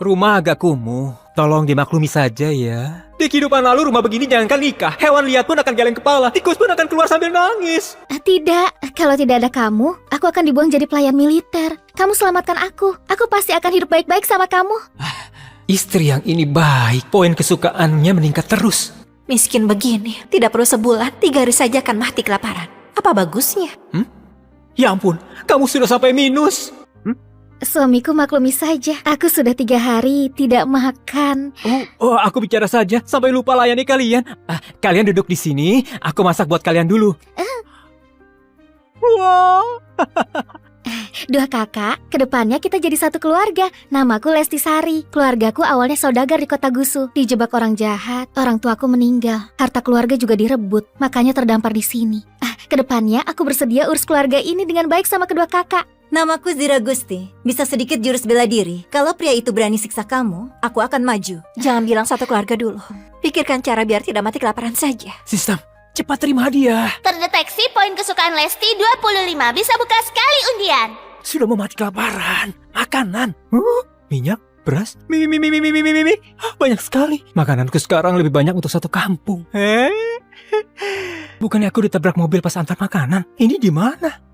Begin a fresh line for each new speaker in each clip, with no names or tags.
Rumah agak kumuh, tolong dimaklumi saja ya. Di kehidupan lalu rumah begini jangankan nikah, hewan liar pun akan geleng kepala, tikus pun akan keluar sambil nangis.
Tidak, kalau tidak ada kamu, aku akan dibuang jadi pelayan militer. Kamu selamatkan aku pasti akan hidup baik-baik sama kamu.
Istri yang ini baik, poin kesukaannya meningkat terus.
Miskin begini, tidak perlu sebulan, 3 hari saja akan mati kelaparan. Apa bagusnya?
Ya ampun, kamu sudah sampai minus.
Suamiku maklumi saja, aku sudah 3 hari tidak makan.
Oh, aku bicara saja sampai lupa layani kalian. Kalian duduk di sini, aku masak buat kalian dulu. Wow.
Dua kakak, kedepannya kita jadi satu keluarga. Namaku Lesti Sari. Keluargaku awalnya saudagar di kota Gusu. Dijebak orang jahat, orang tuaku meninggal. Harta keluarga juga direbut, makanya terdampar di sini. Kedepannya aku bersedia urus keluarga ini dengan baik sama kedua kakak.
Namaku Zira Gusti. Bisa sedikit jurus bela diri. Kalau pria itu berani siksa kamu, aku akan maju. Jangan bilang satu keluarga dulu. Pikirkan cara biar tidak mati kelaparan saja.
Sistem, cepat terima hadiah.
Terdeteksi poin kesukaan Lesti 25. Bisa buka sekali undian.
Sudah mau mati kelaparan. Makanan. Minyak, beras, mie. Banyak sekali. Makananku sekarang lebih banyak untuk satu kampung. Bukannya aku ditabrak mobil pas antar makanan. Ini di mana?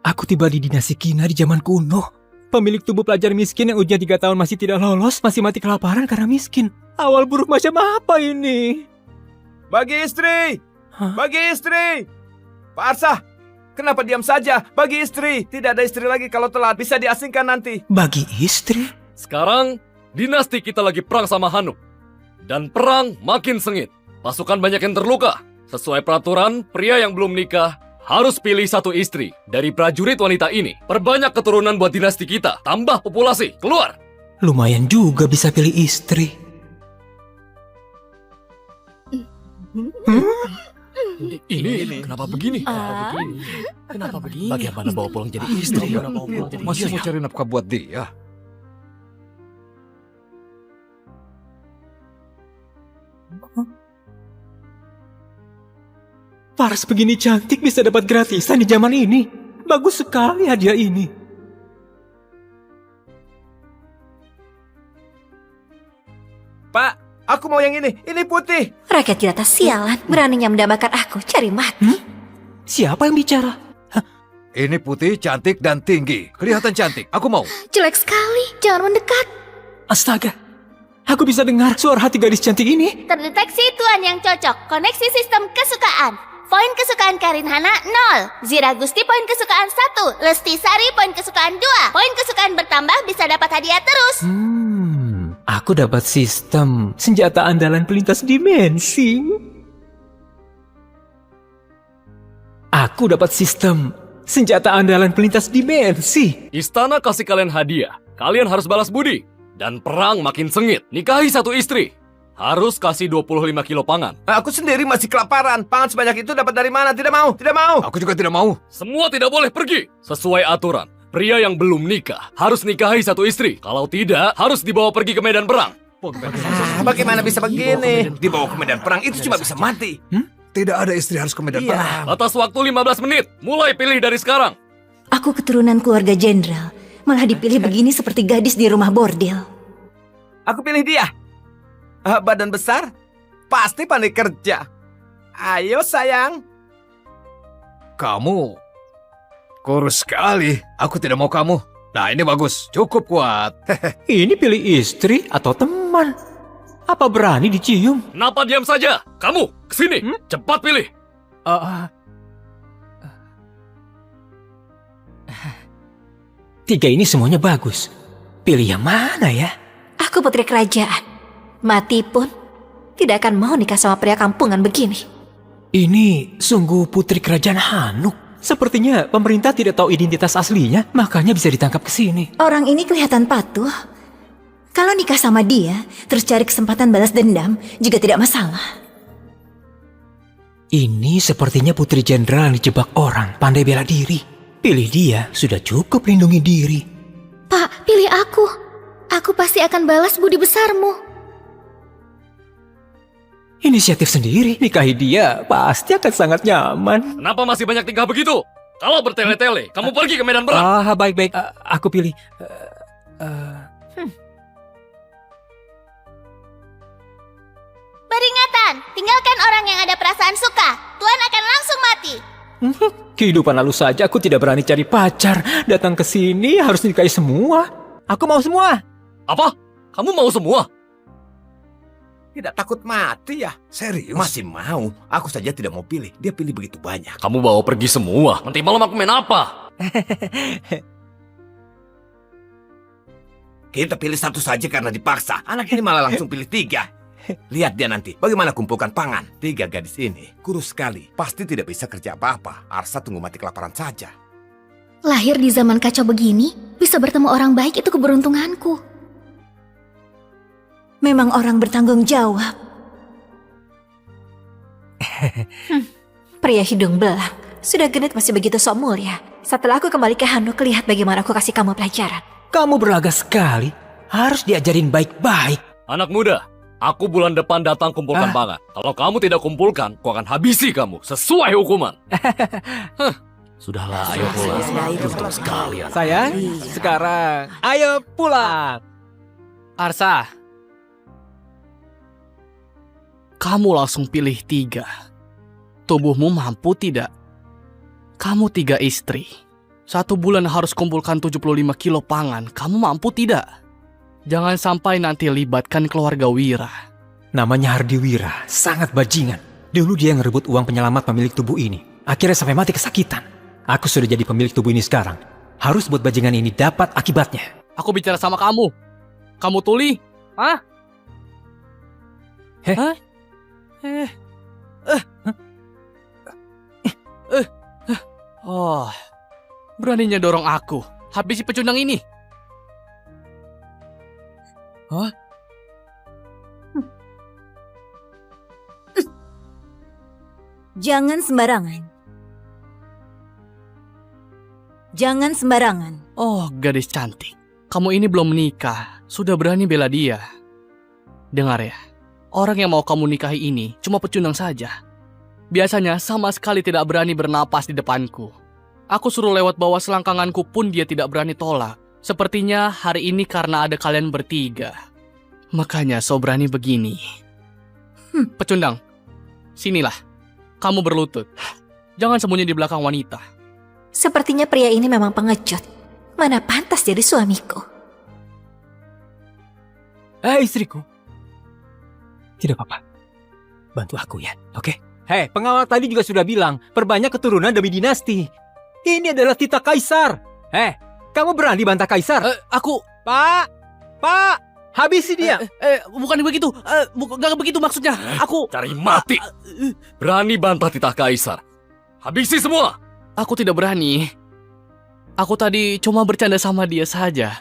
Aku tiba di dinasti Kina di zaman kuno. Pemilik tubuh pelajar miskin yang usia 3 tahun masih tidak lolos, masih mati kelaparan karena miskin. Awal buruk macam apa ini?
Bagi istri! Bagi istri! Pak Arsah, kenapa diam saja? Bagi istri! Tidak ada istri lagi kalau telat, bisa diasingkan nanti.
Bagi istri?
Sekarang, dinasti kita lagi perang sama Hanuk. Dan perang makin sengit. Pasukan banyak yang terluka. Sesuai peraturan, pria yang belum nikah harus pilih satu istri. Dari prajurit wanita ini, perbanyak keturunan buat dinasti kita. Tambah populasi, keluar!
Lumayan juga bisa pilih istri.
Ini kenapa begini? Kenapa begini? Bagaimana bawa pulang jadi istri?
Masih mau cari nafkah buat dia?
Paras begini cantik bisa dapat gratisan di zaman ini. Bagus sekali hadiah ini.
Pak, aku mau yang ini putih.
Rakyat jelata sialan, beraninya mendambakan aku, cari mati.
Siapa yang bicara?
Ini putih, cantik, dan tinggi. Kelihatan cantik, aku mau.
Jelek sekali, jangan mendekat.
Astaga, aku bisa dengar suara hati gadis cantik ini.
Terdeteksi tuan yang cocok. Koneksi sistem kesukaan. Poin kesukaan Karin Hana 0. Zira Gusti poin kesukaan 1. Lesti Sari poin kesukaan 2. Poin kesukaan bertambah bisa dapat hadiah terus.
Aku dapat sistem senjata andalan pelintas dimensi. Aku dapat sistem senjata andalan pelintas dimensi.
Istana kasih kalian hadiah. Kalian harus balas budi. Dan perang makin sengit. Nikahi satu istri. Harus kasih 25 kilo pangan.
Aku sendiri masih kelaparan. Pangan sebanyak itu dapat dari mana? Tidak mau, tidak mau. Aku juga tidak mau.
Semua tidak boleh pergi. Sesuai aturan, pria yang belum nikah harus nikahi satu istri. Kalau tidak, harus dibawa pergi ke medan perang.
Bagaimana bisa begini? Dibawa ke medan perang itu cuma bisa mati. Tidak ada istri harus ke medan perang.
Atas waktu 15 menit. Mulai pilih dari sekarang.
Aku keturunan keluarga jenderal, malah dipilih begini seperti gadis di rumah bordil.
Aku pilih dia. Badan besar, pasti pandai kerja. Ayo sayang. Kamu kurus sekali. Aku tidak mau kamu. Nah ini bagus, cukup kuat.
Ini pilih istri atau teman? Apa berani dicium?
Kenapa diam saja? Kamu, kesini. Cepat pilih.
Tiga ini semuanya bagus. Pilih yang mana ya?
Aku putri kerajaan. Mati pun tidak akan mau nikah sama pria kampungan begini.
Ini sungguh putri kerajaan Hanuk. Sepertinya pemerintah tidak tahu identitas aslinya, makanya bisa ditangkap ke sini.
Orang ini kelihatan patuh. Kalau nikah sama dia, terus cari kesempatan balas dendam, juga tidak masalah.
Ini sepertinya putri jenderal yang dijebak orang, pandai bela diri. Pilih dia, sudah cukup lindungi diri.
Pak, pilih aku. Aku pasti akan balas budi besarmu.
Inisiatif sendiri. Nikahi dia pasti akan sangat nyaman.
Kenapa masih banyak tingkah begitu? Kalau bertele-tele, kamu pergi ke medan perang.
Baik-baik. Aku pilih.
Peringatan, tinggalkan orang yang ada perasaan suka. Tuan akan langsung mati.
Kehidupan lalu saja aku tidak berani cari pacar. Datang ke sini harus nikahi semua. Aku mau semua.
Apa? Kamu mau semua?
Tidak takut mati ya?
Serius?
Masih mau. Aku saja tidak mau pilih. Dia pilih begitu banyak.
Kamu bawa pergi semua. Nanti malam aku main apa?
Kita pilih satu saja karena dipaksa. Anak ini malah langsung pilih 3. Lihat dia nanti. Bagaimana kumpulkan pangan. 3 gadis ini. Kurus sekali. Pasti tidak bisa kerja apa-apa. Arsa tunggu mati kelaparan saja.
Lahir di zaman kacau begini, bisa bertemu orang baik itu keberuntunganku.
Memang orang bertanggung jawab. Pria hidung belang. Sudah genit masih begitu sok mulia. Setelah aku kembali ke Hanuk, lihat bagaimana aku kasih kamu pelajaran.
Kamu berlaga sekali. Harus diajarin baik-baik.
Anak muda, aku bulan depan datang kumpulkan pangan. Kalau kamu tidak kumpulkan, aku akan habisi kamu sesuai hukuman. Sudahlah, ayo pulang. Untung sekali.
Sayang, sekarang ayo pulang.
Arsa, kamu langsung pilih 3. Tubuhmu mampu tidak? Kamu 3 istri. 1 bulan harus kumpulkan 75 kilo pangan. Kamu mampu tidak? Jangan sampai nanti libatkan keluarga Wira.
Namanya Hardi Wira, sangat bajingan. Dulu dia yang ngerebut uang penyelamat pemilik tubuh ini. Akhirnya sampai mati kesakitan. Aku sudah jadi pemilik tubuh ini sekarang. Harus buat bajingan ini dapat akibatnya.
Aku bicara sama kamu. Kamu tuli? Hah?
Heh?
Hah? Oh, beraninya dorong aku. Habisi pecundang ini.
Jangan sembarangan. Jangan sembarangan.
Oh, gadis cantik. Kamu ini belum menikah. Sudah berani bela dia. Dengar ya. Orang yang mau kamu nikahi ini cuma pecundang saja. Biasanya sama sekali tidak berani bernapas di depanku. Aku suruh lewat bawah selangkanganku pun dia tidak berani tolak. Sepertinya hari ini karena ada kalian bertiga. Makanya so berani begini. Pecundang, sinilah. Kamu berlutut. Jangan sembunyi di belakang wanita.
Sepertinya pria ini memang pengecut. Mana pantas jadi suamiku.
Istriku. Tidak apa-apa. Bantu aku ya, oke? Hei, pengawal tadi juga sudah bilang, perbanyak keturunan demi dinasti. Ini adalah titah kaisar. Hei, kamu berani bantah kaisar?
Aku...
Pak, habisi dia.
Bukan begitu. Gak begitu maksudnya. Aku...
Cari mati. Berani bantah titah kaisar. Habisi semua.
Aku tidak berani. Aku tadi cuma bercanda sama dia saja.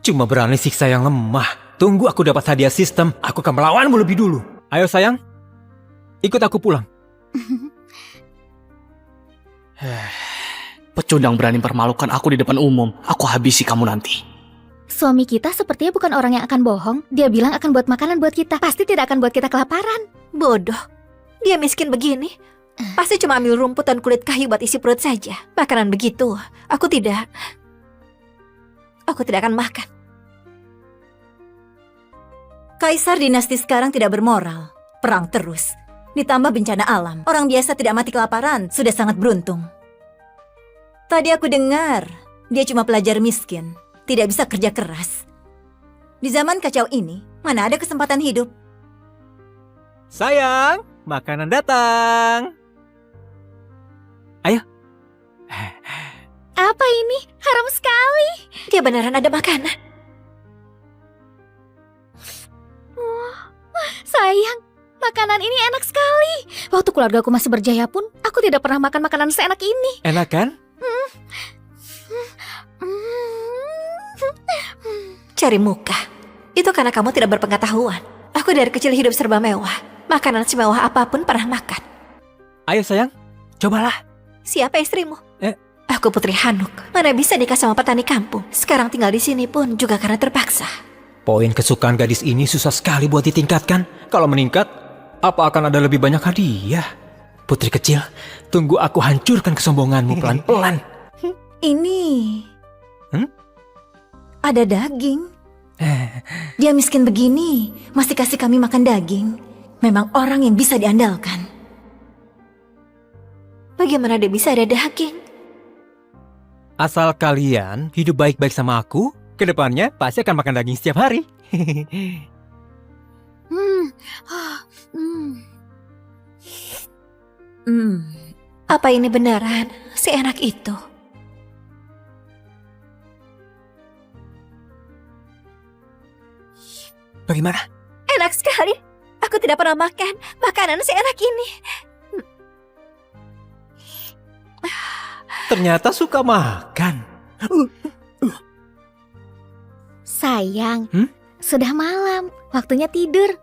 Cuma berani siksa yang lemah. Tunggu aku dapat hadiah sistem. Aku akan melawanmu lebih dulu. Ayo sayang, ikut aku pulang.
Pecundang berani mempermalukan aku di depan umum. Aku habisi kamu nanti.
Suami kita sepertinya bukan orang yang akan bohong. Dia bilang akan buat makanan buat kita. Pasti tidak akan buat kita kelaparan.
Bodoh. Dia miskin begini. Pasti cuma ambil rumput dan kulit kayu buat isi perut saja. Makanan begitu, aku tidak akan makan. Kaisar dinasti sekarang tidak bermoral. Perang terus. Ditambah bencana alam. Orang biasa tidak mati kelaparan, sudah sangat beruntung. Tadi aku dengar, dia cuma pelajar miskin. Tidak bisa kerja keras. Di zaman kacau ini, mana ada kesempatan hidup?
Sayang, makanan datang. Ayo.
Apa ini? Harum sekali.
Dia beneran ada makanan.
Sayang, makanan ini enak sekali. Waktu keluargaku masih berjaya pun, aku tidak pernah makan makanan seenak ini.
Enak kan?
Cari muka. Itu karena kamu tidak berpengetahuan. Aku dari kecil hidup serba mewah. Makanan semewah apapun pernah makan.
Ayo sayang, cobalah.
Siapa istrimu? Aku Putri Hanuk. Mana bisa nikah sama petani kampung. Sekarang tinggal di sini pun juga karena terpaksa.
Poin kesukaan gadis ini susah sekali buat ditingkatkan. Kalau meningkat, apa akan ada lebih banyak hadiah? Putri kecil, tunggu aku hancurkan kesombonganmu pelan-pelan.
Ini... Ada daging.
Eh,
Dia miskin begini, masih kasih kami makan daging. Memang orang yang bisa diandalkan. Bagaimana dia bisa ada daging?
Asal kalian hidup baik-baik sama aku, kedepannya pasti akan makan daging setiap hari.
Apa ini beneran seenak itu?
Bagaimana?
Enak sekali. Aku tidak pernah makan makanan seenak ini.
Ternyata suka makan.
Sayang, sudah malam. Waktunya tidur.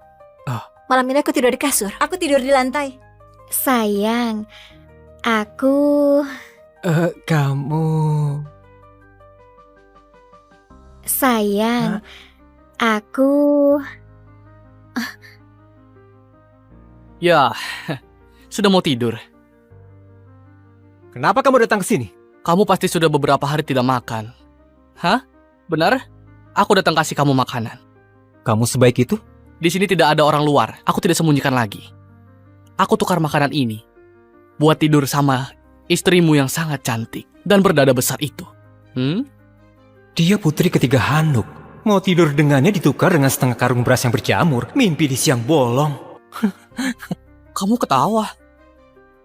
Malam ini aku tidur di kasur. Aku tidur di lantai.
Sayang, aku...
Kamu...
Sayang, aku...
Ya, sudah mau tidur.
Kenapa kamu datang ke sini?
Kamu pasti sudah beberapa hari tidak makan. Hah? Benar? Aku datang kasih kamu makanan.
Kamu sebaik itu?
Di sini tidak ada orang luar. Aku tidak sembunyikan lagi. Aku tukar makanan ini buat tidur sama istrimu yang sangat cantik dan berdada besar itu.
Dia putri ketiga Hanuk. Mau tidur dengannya ditukar dengan setengah karung beras yang berjamur. Mimpi di siang bolong.
Kamu ketawa.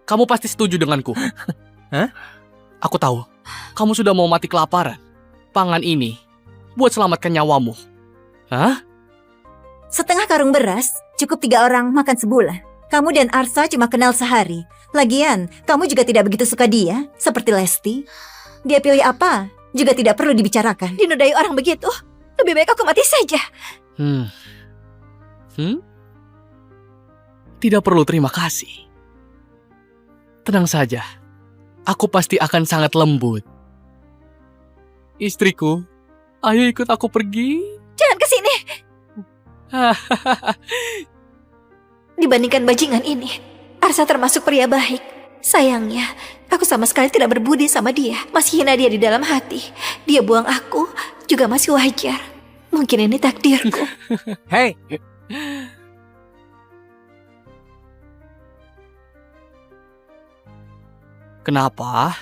Kamu pasti setuju denganku.
Hah?
Aku tahu. Kamu sudah mau mati kelaparan. Pangan ini buat selamatkan nyawamu. Hah?
Setengah karung beras cukup 3 orang makan sebulan. Kamu dan Arsa cuma kenal sehari. Lagian, kamu juga tidak begitu suka dia, seperti Lesti. Dia pilih apa juga tidak perlu dibicarakan. Dinodai orang begitu, lebih baik aku mati saja.
Tidak perlu terima kasih. Tenang saja. Aku pasti akan sangat lembut. Istriku, ayo ikut aku pergi.
Jangan ke sini. Dibandingkan bajingan ini, Arsa termasuk pria baik. Sayangnya, aku sama sekali tidak berbudi sama dia. Masih hina dia di dalam hati. Dia buang aku juga masih wajar. Mungkin ini takdirku.
Hei!
Kenapa?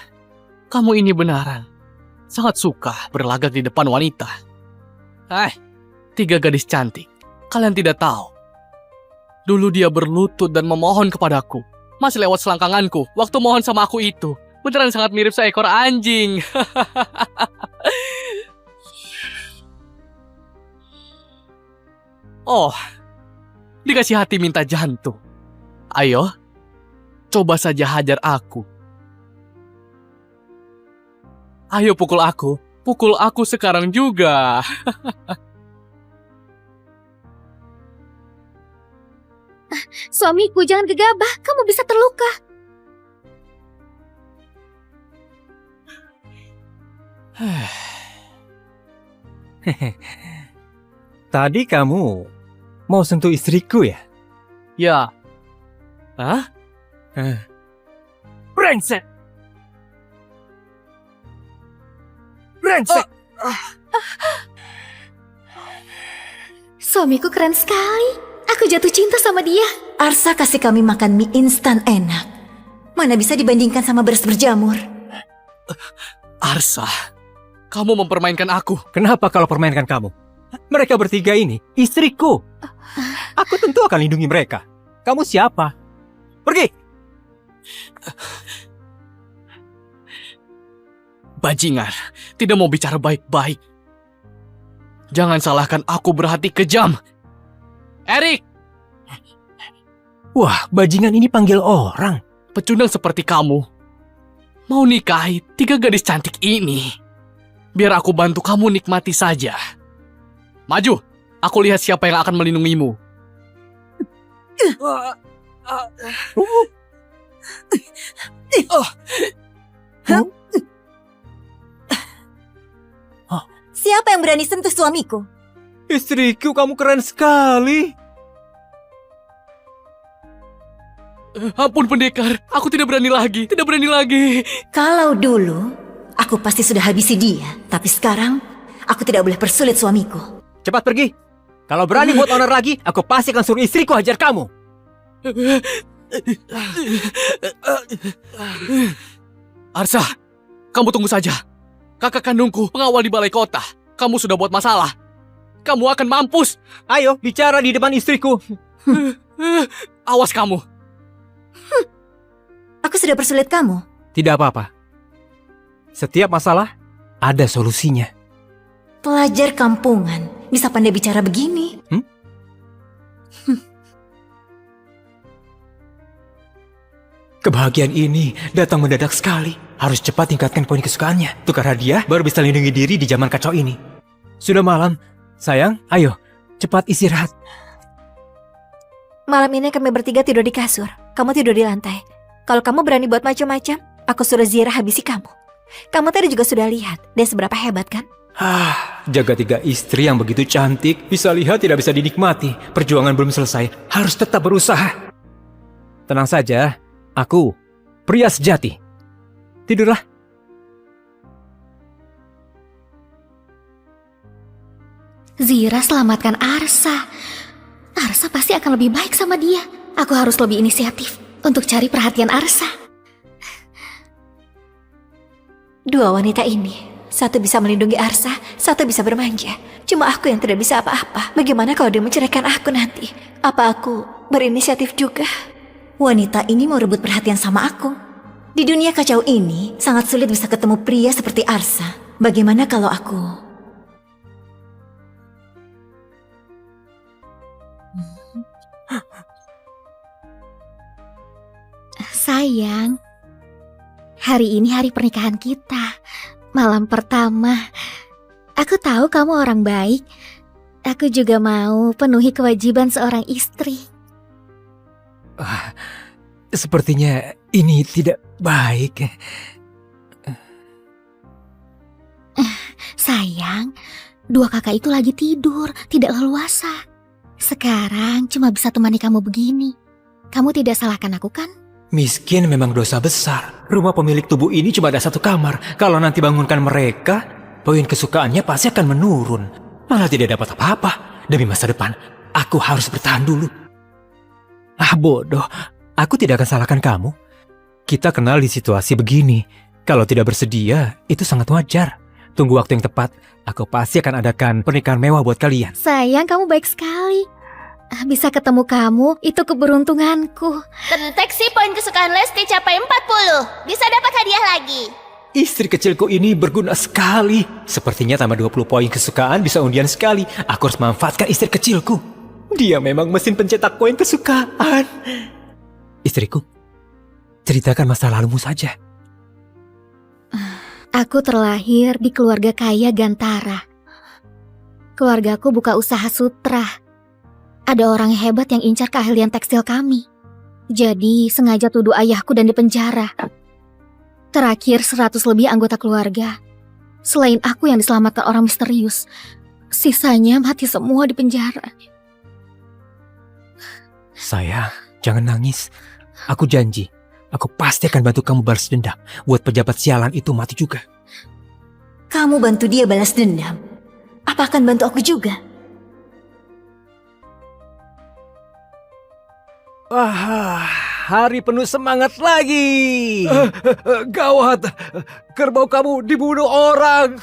Kamu ini benaran sangat suka berlagak di depan wanita. 3 gadis cantik. Kalian tidak tahu. Dulu dia berlutut dan memohon kepadaku. Masih lewat selangkanganku waktu mohon sama aku itu. Beneran sangat mirip seekor anjing. Oh, dikasih hati minta jantung. Ayo, coba saja hajar aku. Ayo pukul aku sekarang juga.
Suamiku, jangan gegabah. Kamu bisa terluka.
Tadi kamu mau sentuh istriku ya?
Ya. Hah?
Brengsek! Brengsek!
Suamiku keren sekali. Aku jatuh cinta sama dia.
Arsa kasih kami makan mie instan enak. Mana bisa dibandingkan sama beras berjamur.
Arsa, kamu mempermainkan aku.
Kenapa kalau permainkan kamu? Mereka bertiga ini istriku. Aku tentu akan lindungi mereka. Kamu siapa? Pergi!
Bajingan, tidak mau bicara baik-baik. Jangan salahkan aku berhati kejam. Erik!
Wah, bajingan ini panggil orang.
Pecundang seperti kamu mau nikahi 3 gadis cantik ini. Biar aku bantu kamu nikmati saja. Maju, aku lihat siapa yang akan melindungimu.
Siapa yang berani sentuh suamiku?
Istriku, kamu keren sekali.
Ampun pendekar, aku tidak berani lagi, tidak berani lagi.
Kalau dulu, aku pasti sudah habisi dia. Tapi sekarang, aku tidak boleh persulit suamiku.
Cepat pergi. Kalau berani buat honor lagi, aku pasti akan suruh istriku hajar kamu.
Arsa, kamu tunggu saja. Kakak kandungku, pengawal di balai kota. Kamu sudah buat masalah. Kamu akan mampus.
Ayo, bicara di depan istriku.
Awas kamu.
Aku sudah persulit kamu.
Tidak apa-apa. Setiap masalah, ada solusinya.
Pelajar kampungan, bisa pandai bicara begini.
Kebahagiaan ini datang mendadak sekali. Harus cepat tingkatkan poin kesukaannya. Tukar hadiah baru bisa lindungi diri di zaman kacau ini. Sudah malam. Sayang, ayo. Cepat istirahat.
Malam ini kami bertiga tidur di kasur. Kamu tidur di lantai. Kalau kamu berani buat macam-macam, aku suruh Zira habisi kamu. Kamu tadi juga sudah lihat dia seberapa hebat kan?
Jaga 3 istri yang begitu cantik. Bisa lihat tidak bisa dinikmati. Perjuangan belum selesai. Harus tetap berusaha. Tenang saja. Aku, pria sejati. Tidurlah.
Zira selamatkan Arsa. Arsa pasti akan lebih baik sama dia. Aku harus lebih inisiatif untuk cari perhatian Arsa.
Dua wanita ini, satu bisa melindungi Arsa, satu bisa bermanja. Cuma aku yang tidak bisa apa-apa. Bagaimana kalau dia menceraikan aku nanti? Apa aku berinisiatif juga? Wanita ini mau rebut perhatian sama aku. Di dunia kacau ini, sangat sulit bisa ketemu pria seperti Arsa. Bagaimana kalau aku...
Sayang, hari ini hari pernikahan kita. Malam pertama. Aku tahu kamu orang baik. Aku juga mau penuhi kewajiban seorang istri.
Sepertinya ini tidak baik.
Sayang, 2 kakak itu lagi tidur, tidak leluasa. Sekarang cuma bisa temani kamu begini. Kamu tidak salahkan aku kan?
Miskin memang dosa besar. Rumah pemilik tubuh ini cuma ada 1 kamar. Kalau nanti bangunkan mereka, poin kesukaannya pasti akan menurun. Malah tidak dapat apa-apa. Demi masa depan, aku harus bertahan dulu. Bodoh. Aku tidak akan salahkan kamu. Kita kenal di situasi begini. Kalau tidak bersedia, itu sangat wajar. Tunggu waktu yang tepat. Aku pasti akan adakan pernikahan mewah buat kalian.
Sayang, kamu baik sekali. Bisa ketemu kamu, itu keberuntunganku.
Terdeteksi poin kesukaan Lesti capai 40. Bisa dapat hadiah lagi.
Istri kecilku ini berguna sekali. Sepertinya tambah 20 poin kesukaan bisa undian sekali. Aku harus memanfaatkan istri kecilku. Dia memang mesin pencetak poin kesukaan. Istriku, ceritakan masa lalumu saja.
Aku terlahir di keluarga kaya Gantara. Keluargaku buka usaha sutra. Ada orang hebat yang incar keahlian tekstil kami. Jadi sengaja tuduh ayahku dan dipenjara. Terakhir 100 lebih anggota keluarga. Selain aku yang diselamatkan orang misterius, sisanya mati semua di penjara.
Sayang, jangan nangis. Aku janji, aku pasti akan bantu kamu balas dendam. Buat pejabat sialan itu mati juga.
Kamu bantu dia balas dendam. Apa akan bantu aku juga?
Hari penuh semangat lagi. Gawat, kerbau kamu dibunuh orang.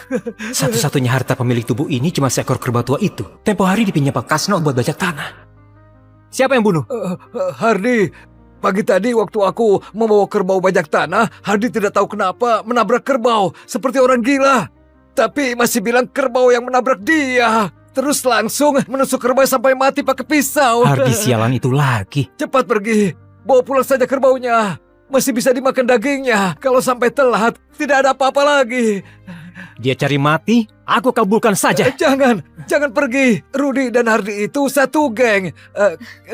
Satu-satunya harta pemilik tubuh ini cuma seekor kerbau tua itu. Tempo hari dipinjam Pak Kasno buat bajak tanah. Siapa yang bunuh?
Hardi, pagi tadi waktu aku membawa kerbau bajak tanah, Hardi tidak tahu kenapa menabrak kerbau seperti orang gila. Tapi masih bilang kerbau yang menabrak dia. Terus langsung menusuk kerbau sampai mati pakai pisau.
Hardi sialan itu lagi.
Cepat pergi, bawa pulang saja kerbaunya. Masih bisa dimakan dagingnya. Kalau sampai telat, tidak ada apa-apa lagi.
Dia cari mati, aku kabulkan saja.
Jangan pergi. Rudi dan Hardi itu satu geng.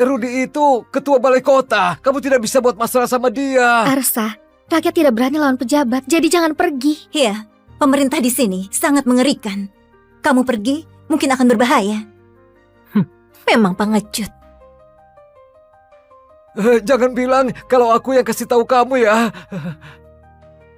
Rudi itu ketua balai kota. Kamu tidak bisa buat masalah sama dia.
Arsa, rakyat tidak berani lawan pejabat, jadi jangan pergi.
Iya, pemerintah di sini sangat mengerikan. Kamu pergi, mungkin akan berbahaya. Memang pengecut.
Jangan bilang kalau aku yang kasih tahu kamu ya.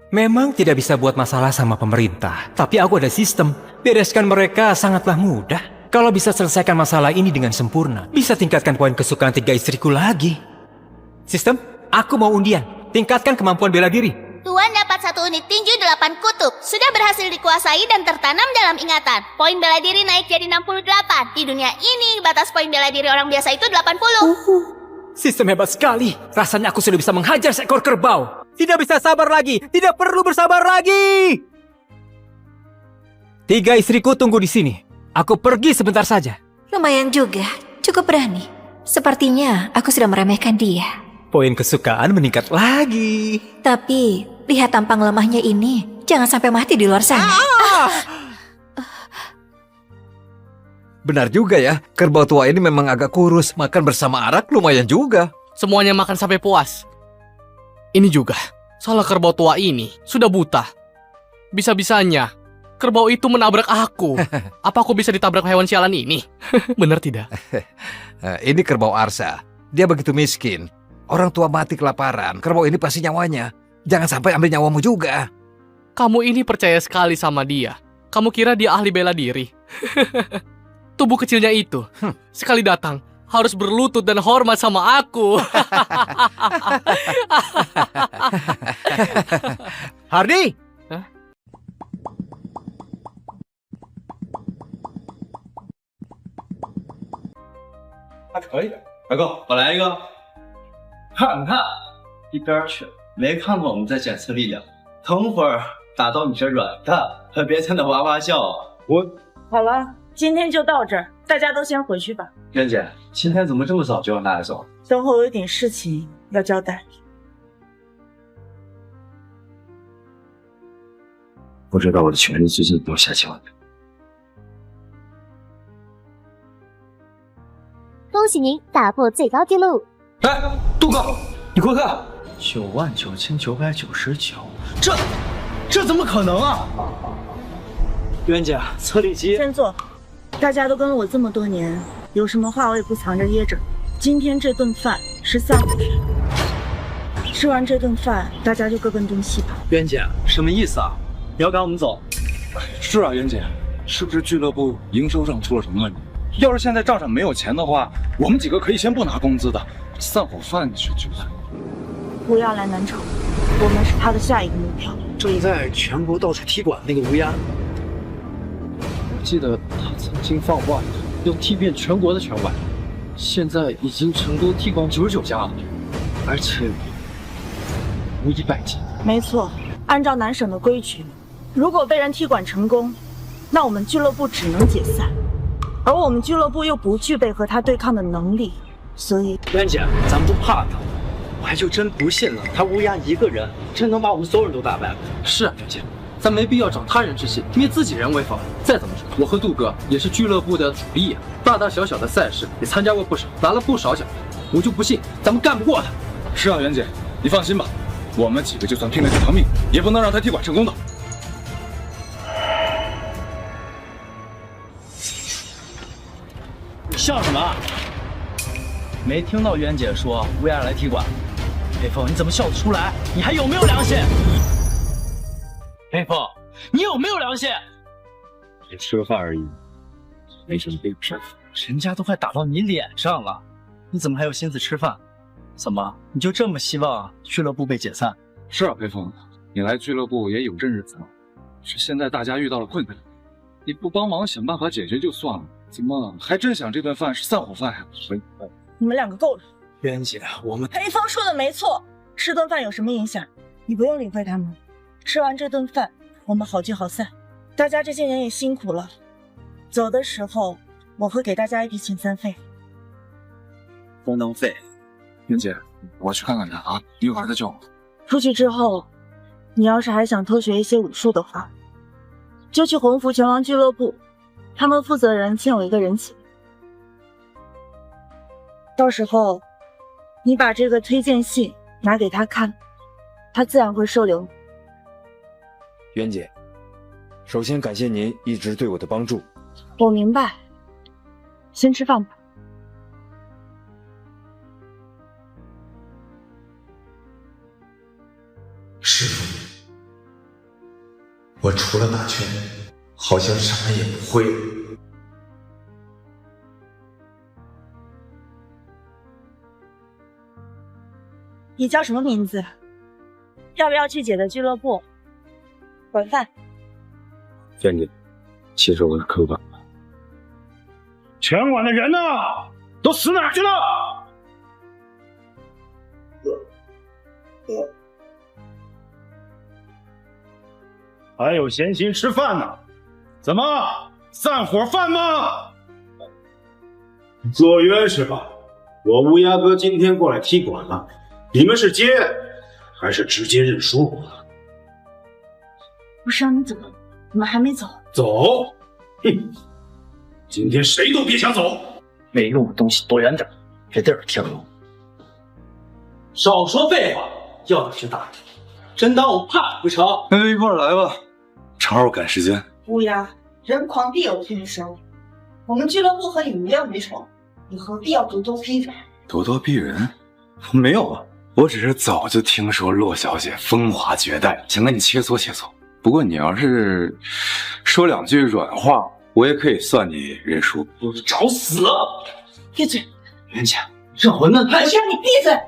Memang tidak bisa buat masalah sama pemerintah, tapi aku ada sistem. Bereskan mereka sangatlah mudah. Kalau bisa selesaikan masalah ini dengan sempurna, bisa tingkatkan poin kesukaan 3 istriku lagi. Sistem, aku mau undian. Tingkatkan kemampuan bela diri.
Tuan dapat 1 unit tinju 8 kutub. Sudah berhasil dikuasai dan tertanam dalam ingatan. Poin bela diri naik jadi 68. Di dunia ini, batas poin bela diri orang biasa itu 80.
Sistem hebat sekali. Rasanya aku sudah bisa menghajar seekor kerbau. Tidak bisa sabar lagi. Tidak perlu bersabar lagi. 3 istriku tunggu di sini. Aku pergi sebentar saja.
Lumayan juga, cukup berani. Sepertinya aku sudah meremehkan dia.
Poin kesukaan meningkat lagi.
Tapi, lihat tampang lemahnya ini. Jangan sampai mati di luar sana.
Benar juga ya, kerbau tua ini memang agak kurus. Makan bersama arak lumayan juga.
Semuanya makan sampai puas. Ini juga, salah kerbau tua ini sudah buta. Bisa-bisanya, kerbau itu menabrak aku. Apa aku bisa ditabrak hewan sialan ini? Benar tidak?
Ini kerbau Arsa. Dia begitu miskin. Orang tua mati kelaparan. Kerbau ini pasti nyawanya. Jangan sampai ambil nyawamu juga.
Kamu ini percaya sekali sama dia. Kamu kira dia ahli bela diri? Tubuh kecilnya itu, sekali datang, harus berlutut dan hormat sama aku.
Hardy!
Hah?
还可以。大哥，我来一个。看看，一边儿去！没看过我们在检测力量，等会儿打到你这软的，可别在那哇哇叫。
好了，今天就到这儿，大家都先回去吧。
娟姐，今天怎么这么早就要拿来走？
等会我有点事情要交代。
不知道我的权力最近有下降。
恭喜您打破最高纪录！
哎，杜哥，你快看，99999，这怎么可能啊？冤家，测力机。
先坐，大家都跟了我这么多年，有什么话我也不藏着掖着。今天这顿饭是散伙饭，吃完这顿饭大家就各奔东西吧。
冤姐，什么意思啊？你要赶我们走？是啊，冤姐，是不是俱乐部营收上出了什么问题？要是现在账上没有钱的话，我们几个可以先不拿工资的，散伙饭是就算。
乌鸦来南城，我们是他的下一个目标。
正在全国到处踢馆那个乌鸦，我记得他曾经放话要踢遍全国的拳馆，现在已经成功踢馆99家了，而且无一败绩。
没错，按照南省的规矩，如果被人踢馆成功，那我们俱乐部只能解散。而我们俱乐部又不具备和他对抗的能力，所以
冤姐，咱们不怕他，我还就真不信了，他乌鸦一个人真能把我们所有人都打败。
是啊，冤姐，咱没必要长他人志气，灭自己人为防。再怎么说，我和杜哥也是俱乐部的主力啊，大大小小的赛事也参加过不少，拿了不少奖，我就不信咱们干不过他。
是啊，袁姐，你放心吧，我们几个就算拼了这条命，也不能让他踢馆成功的。
笑什么？没听到冤姐说乌鸦来踢馆？裴凤，你怎么笑得出来？你还有没有良心？裴凤，你有没有良心？
只吃个饭而已，没什么悲事。
人家都快打到你脸上了，你怎么还有心思吃饭？怎么，你就这么希望俱乐部被解散？
是啊，裴凤，你来俱乐部也有阵日子了，是现在大家遇到了困难，你不帮忙想办法解决就算了，怎么还真想这顿饭是散伙饭呀？
你们两个够了。
冤姐，我们
裴峰说的没错，吃顿饭有什么影响？你不用理会他们。吃完这顿饭，我们好聚好散。大家这些年也辛苦了，走的时候我会给大家一笔遣散费。
功能费。
袁姐，我去看看他啊，你有事再叫我。
出去之后，你要是还想偷学一些武术的话，就去鸿福拳王俱乐部，他们负责人欠我一个人情。到时候，你把这个推荐信拿给他看，他自然会收留你。
袁姐，首先感谢您一直对我的帮助，
我明白，先吃饭吧。
师傅，我除了打拳，好像什么也不会了。
你叫什么名字？要不要去姐的俱乐部管饭？
娟姐，其实我是科管。拳馆的人呢？都死哪儿去了？还有闲心吃饭呢？怎么散伙饭吗？
坐冤是吧？我乌鸦哥今天过来踢馆了，你们是接还是直接认输？
不是让你走，怎么还没走？
走！哼！今天谁都别想走！
没用的东西躲远点，别在这儿添乱。少说废话，要打就打，真当我怕不成？
那就一块儿来吧，正好赶时间。
乌鸦，人狂必有天生。我们俱乐部和你无冤无仇，你何必要咄咄逼人？
咄咄逼人？没有啊，我只是早就听说洛小姐风华绝代，想跟你切磋切磋。不过你要是说两句软话，我也可以算你认输。
我找死！
闭嘴！
袁姐，这混蛋！
海轩，你闭嘴！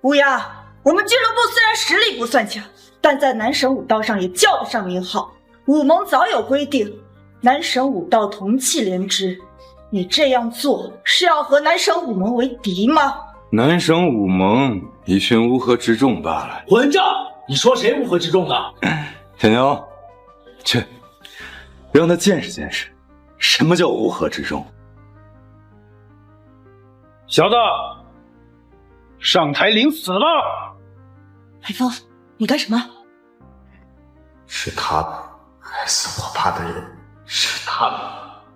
乌鸦，我们俱乐部虽然实力不算强，但在男神武道上也叫得上名号。武盟早有规定，男神武道同气连枝。你这样做是要和男神武盟为敌吗？
男神武盟一群乌合之众罢了。
混账！你说谁乌合之众的？
小牛，去，让他见识见识，什么叫乌合之众。
小子，上台领死吧！
海风，你干什么？
是他们，害死我爸的人是他们。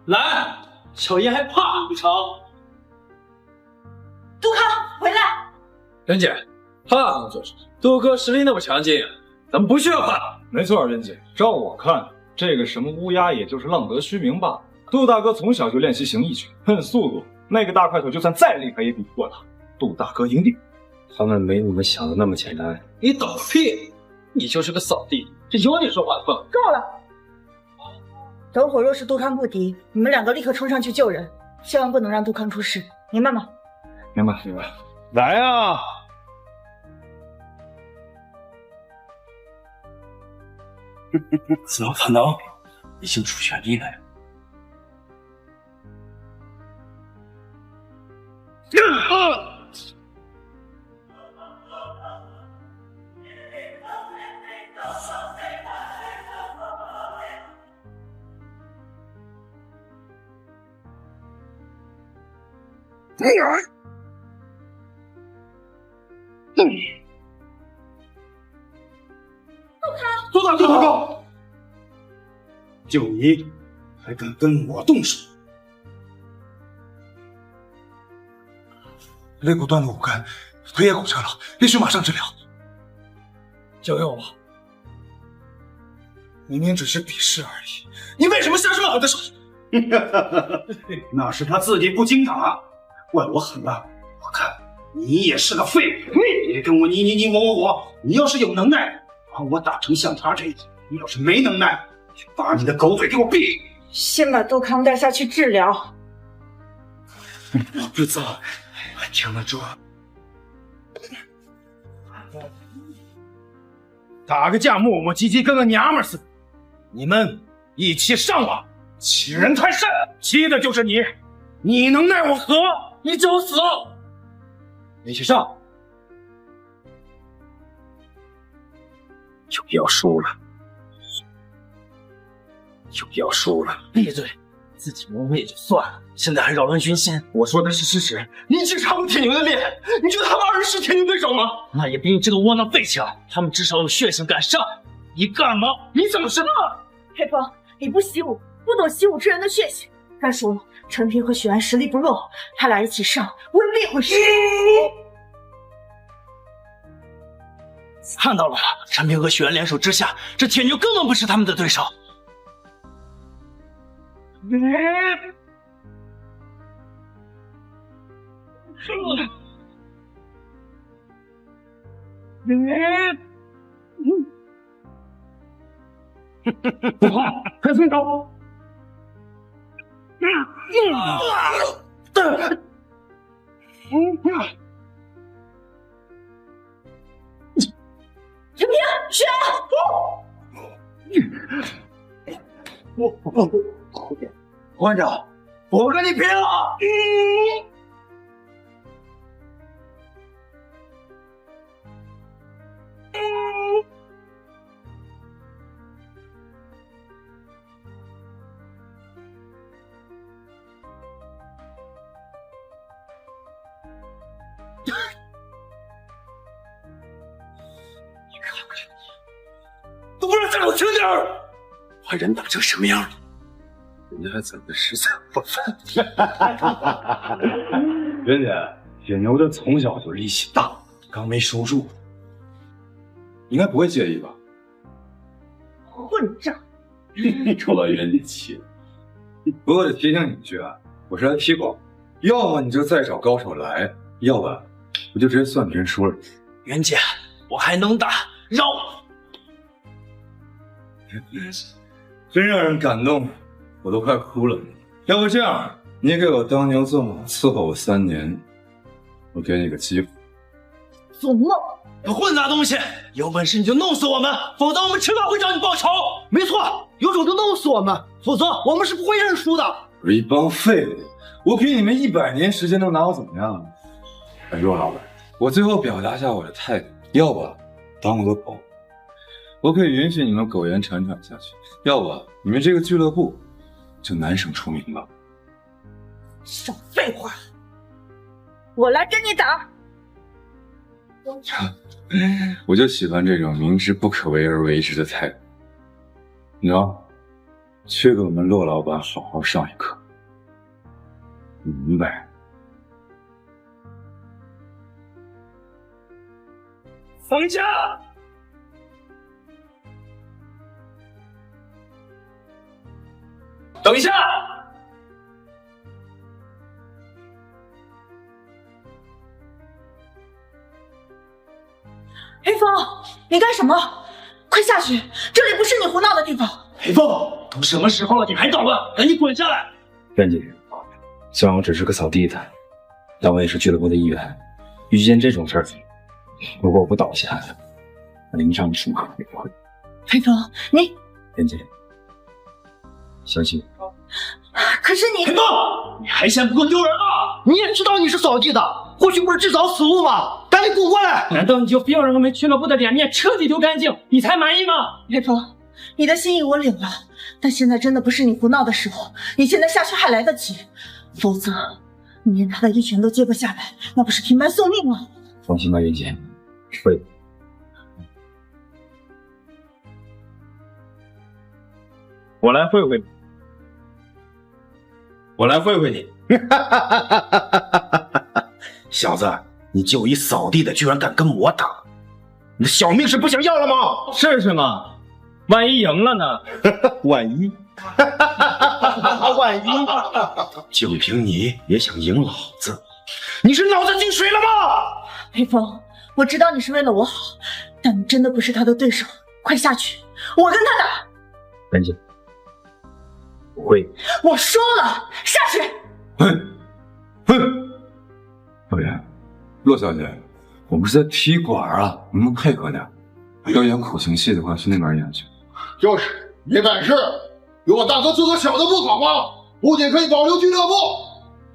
来，小爷还怕不成？
杜康，回来！
袁姐，怕能做什么？杜哥实力那么强劲，咱们不需要怕。
没错，袁姐，照我看，这个什么乌鸦也就是浪得虚名罢了。杜大哥从小就练习形意拳，很速度，那个大块头就算再厉害也比不过他。杜大哥赢定。
他们没你们想的那么简单。
你懂屁！你就是个扫地，这有你说话的份。
够了！等会若是杜康不敌，你们两个立刻冲上去救人，千万不能让杜康出事，明白吗？
明白，明白。
来啊！
怎么可能？已经出全力了呀！
杜大哥，就你还敢跟我动手？
肋骨断了5根，腿也骨折了，必须马上治疗。
交给我吧。
明明只是比试而已，你为什么下这么狠的手？
那是他自己不经打，怪我狠了。我看你也是个废物，别跟我你我，你要是有能耐，把我打成像他这样；你要是没能耐，就把你的狗嘴给我闭。
先把杜康带下去治疗。
我不走，还挺得住。打个架磨磨唧唧，跟个娘们似的。你们一起上吧，欺人太甚，欺的就是你。你能奈我何？你找死！一起上。又要输了，又要输了。
闭嘴！自己蒙昧也就算了，现在还扰乱军心。我说的是事实。你去他们铁牛的厉害，你觉得他们20是铁牛对手吗？那也比你这个窝囊废强。他们至少有血性敢上，你干嘛？你怎么是？
黑风，你不习武，不懂习武之人的血性。再说了，陈平和许安实力不弱，他俩一起上，未必会输。
看到了，陈平和许安联手之下，这铁牛根本不是他们的对手。
不怕，快分手！
陈平，雪，
馆长，我跟你拼了！
都不让站我轻点儿！把人打成什么样了？人家还攒着食材不饭。袁姐，野牛的从小就力气大，刚没收住，应该不会介意吧？
混账！
受到袁姐气了。不过得提醒你一句啊，我是来踢馆，要么你就再找高手来，要不我就直接算别人输了。
袁姐，我还能打，让我。
真让人感动，我都快哭了。要不这样，你给我当牛做马，伺候我3年，我给你个机会。
做梦！
混杂东西，有本事你就弄死我们，否则我们迟早会找你报仇。没错，有种就弄死我们，否则我们是不会认输的。
一帮废物，我给你们100年时间，能拿我怎么样？哎，骆老板，我最后表达一下我的态度，要不当我的狗，我可以允许你们苟延残喘下去；要不你们这个俱乐部就难省出名了。
少废话，我来跟你打。
我就喜欢这种明知不可为而为之的态度。你呢？去给我们骆老板好好上一课，明白？
放假！等一下！
黑风，你干什么？快下去！这里不是你胡闹的地方。
黑凤，都什么时候了，你还捣乱？赶紧滚下来！
袁姐，虽然我只是个扫地的，但我也是俱乐部的一员。遇见这种事儿，如果我不倒下，淋上什么也不会。
黑风，你
袁姐，相信我。
可是你……
黑凤，你还嫌不够丢人吗？你也知道你是扫地的，或许不是制造死物吗？赶紧滚过来！难道你就非要让我们俱乐部的脸面彻底丢干净，你才满意吗？
黑风，你的心意我领了，但现在真的不是你胡闹的时候，你现在下去还来得及，否则你连他的一拳都接不下来，那不是平白送命吗？
放心吧，袁姐，会的。
我来会会你，我来会会你。小子，你就一扫地的，居然敢跟我打，你的小命是不想要了吗？
是吗？万一赢了呢？
万一，万一，就凭你也想赢老子？你是脑子进水了吗？
黑风，我知道你是为了我好，但你真的不是他的对手，快下去，我跟他打。
袁姐，我会。
我说了，下去。
导演，骆小姐，我们是在踢馆啊，能不能配合点？要演苦情戏的话，去那边演去。
就是，没本事，给我大哥做个小的不好吗？不仅可以保留俱乐部，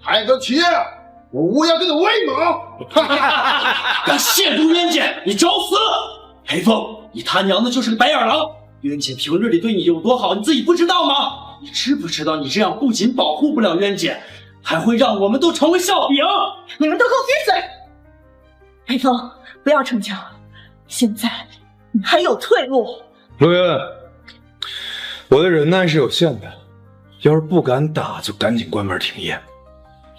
还可企业，我乌鸦队的威猛。
敢亵渎渊姐，你找死！黑凤，你他娘的就是个白眼狼！渊姐平日里对你有多好，你自己不知道吗？你知不知道你这样不仅保护不了渊姐，还会让我们都成为笑柄？
你们都给我闭嘴！黑风，不要逞强，现在你还有退路。
陆渊，我的忍耐是有限的，要是不敢打，就赶紧关门停业；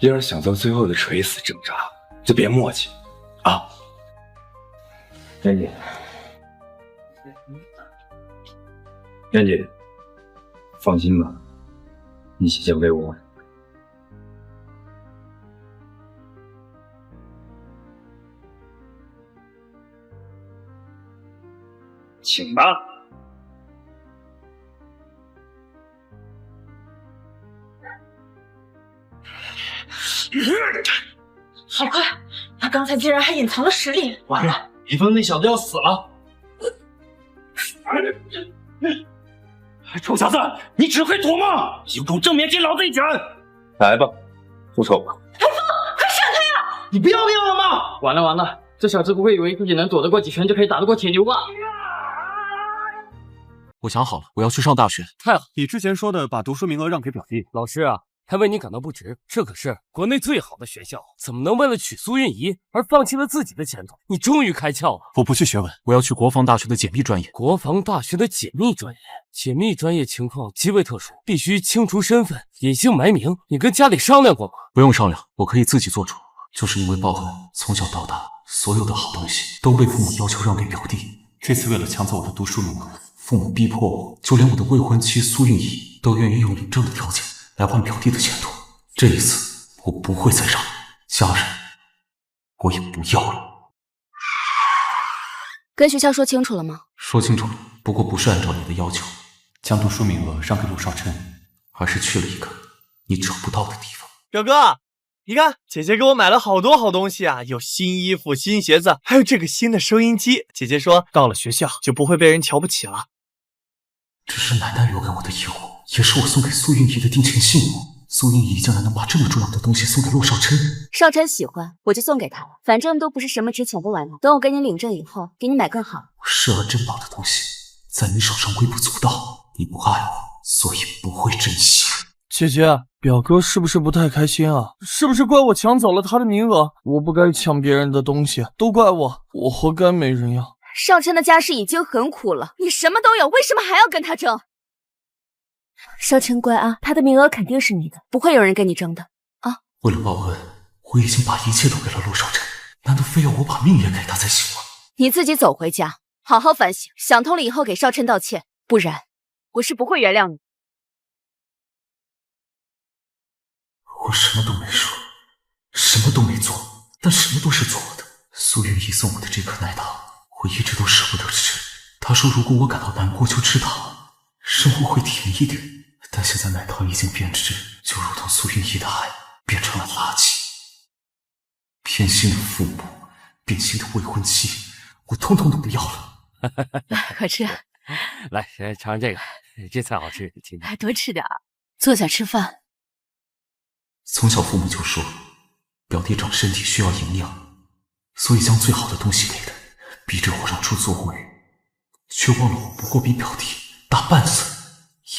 要是想到最后的垂死挣扎，就别磨叽啊！
袁姐，袁姐，放心吧，你先交给我。
请吧。
好快，他刚才竟然还隐藏了实力。
完了，李峰那小子要死了！
臭小子，你只会躲吗？有种正面接老子一拳！
来吧，出手吧！
快闪开呀！
你不要命了吗？完了完了，这小子不会以为自己能躲得过几拳就可以打得过铁牛吧？
我想好了，我要去上大学。
太好！
你之前说的把读书名额让给表弟，
老师啊，还为你感到不值。这可是国内最好的学校，怎么能为了娶苏运仪而放弃了自己的前途？你终于开窍了！
我不去学文，我要去国防大学的解密专业。
国防大学的解密专业，解密专业情况极为特殊，必须清除身份，隐姓埋名。你跟家里商量过吗？
不用商量，我可以自己做主。就是因为报恩，从小到大，所有的好东西都被父母要求让给表弟。这次为了抢走我的读书名额，父母逼迫我，就连我的未婚妻苏运仪都愿意用领证的条件来换表弟的前途。这一次，我不会再让家人，我也不要了。
跟学校说清楚了吗？
说清楚了，不过不是按照你的要求，将读书名额让给陆少琛，而是去了一个你找不到的地方。
表哥，你看，姐姐给我买了好多好东西啊，有新衣服、新鞋子，还有这个新的收音机。姐姐说，到了学校就不会被人瞧不起了。
这是奶奶留给我的礼物，也是我送给苏运仪的定情信物。苏运仪竟然能把这么重要的东西送给陆少琛，
少琛喜欢，我就送给他了。反正都不是什么值钱的玩意，等我给你领证以后，给你买更好。
我视而珍宝的东西，在你手上微不足道。你不爱我，所以不会珍惜。
姐姐，表哥是不是不太开心啊？是不是怪我抢走了他的名额？我不该抢别人的东西，都怪我，我活该没人要。
少琛的家世已经很苦了，你什么都有，为什么还要跟他争？少琛乖啊，他的名额肯定是你的，不会有人跟你争的啊！
为了报恩，我已经把一切都给了陆少琛，难道非要我把命也给他才行吗？
你自己走回家，好好反省，想通了以后给少琛道歉，不然我是不会原谅你。
我什么都没说，什么都没做，但什么都是错的。苏运仪送我的这颗奶糖，我一直都舍不得吃。她说如果我感到难过就吃糖，生活会甜一点。但现在奶糖已经变质，就如同苏运仪的爱变成了垃圾。偏心的父母，变心的未婚妻，我通通都不要了。
快吃，
来尝尝这个，这菜好吃，请你
多吃点，坐下吃饭。
从小父母就说，表弟长身体需要营养，所以将最好的东西给他，逼着我让出座位，却忘了我不过比表弟大半岁，